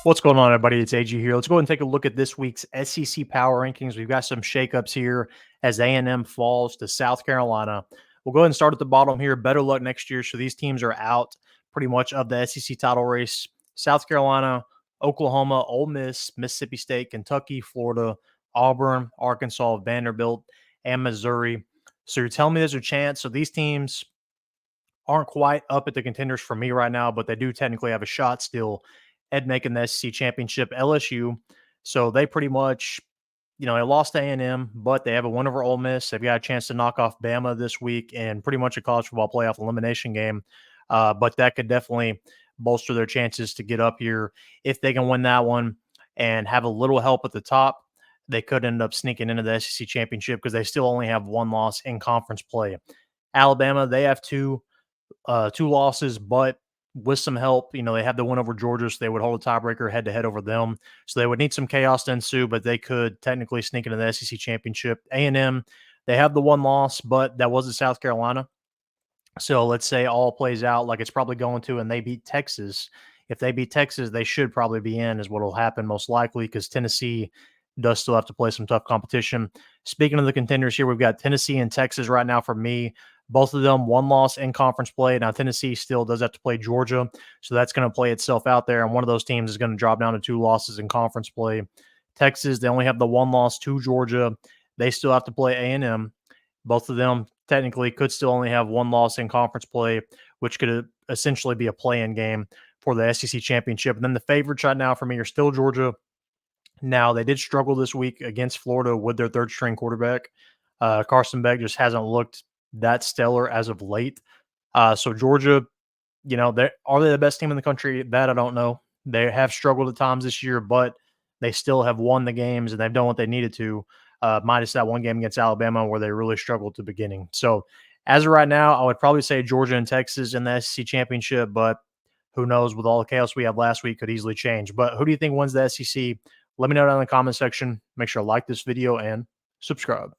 What's going on, everybody? It's AG here. Let's go ahead and take a look at this week's SEC Power Rankings. We've got some shakeups here as A&M falls to South Carolina. We'll go ahead and start at the bottom here. Better luck next year. So these teams are out pretty much of the SEC title race. South Carolina, Oklahoma, Ole Miss, Mississippi State, Kentucky, Florida, Auburn, Arkansas, Vanderbilt, and Missouri. So you're telling me there's a chance. So these teams aren't quite up at the contenders for me right now, but they do technically have a shot still at making the SEC championship. LSU, so they pretty much, they lost to A&M, but they have a win over Ole Miss. They've got a chance to knock off Bama this week and pretty much a college football playoff elimination game. But that could definitely bolster their chances to get up here if they can win that one and have a little help at the top. They could end up sneaking into the SEC championship because they still only have one loss in conference play. Alabama, they have two losses, but with some help, they have the win over Georgia, so they would hold a tiebreaker head-to-head over them. So they would need some chaos to ensue, but they could technically sneak into the SEC championship. A&M, they have the one loss, but that was at South Carolina. So let's say all plays out like it's probably going to, and they beat Texas. If they beat Texas, they should probably be in, is what will happen most likely, because Tennessee does still have to play some tough competition. Speaking of the contenders here, we've got Tennessee and Texas right now for me. Both of them one loss in conference play. Now, Tennessee still does have to play Georgia, so that's going to play itself out there, and one of those teams is going to drop down to two losses in conference play. Texas, they only have the one loss to Georgia. They still have to play A&M. Both of them technically could still only have one loss in conference play, which could essentially be a play-in game for the SEC championship. And then the favorites right now for me are still Georgia. Now, they did struggle this week against Florida with their third-string quarterback. Carson Beck just hasn't looked that stellar as of late. So Georgia, are they the best team in the country? That I don't know. They have struggled at times this year, but they still have won the games and they've done what they needed to, minus that one game against Alabama where they really struggled at the beginning. So as of right now, I would probably say Georgia and Texas in the SEC championship, but who knows, with all the chaos we had last week, could easily change. But who do you think wins the SEC? Let me know down in the comment section. Make sure to like this video and subscribe.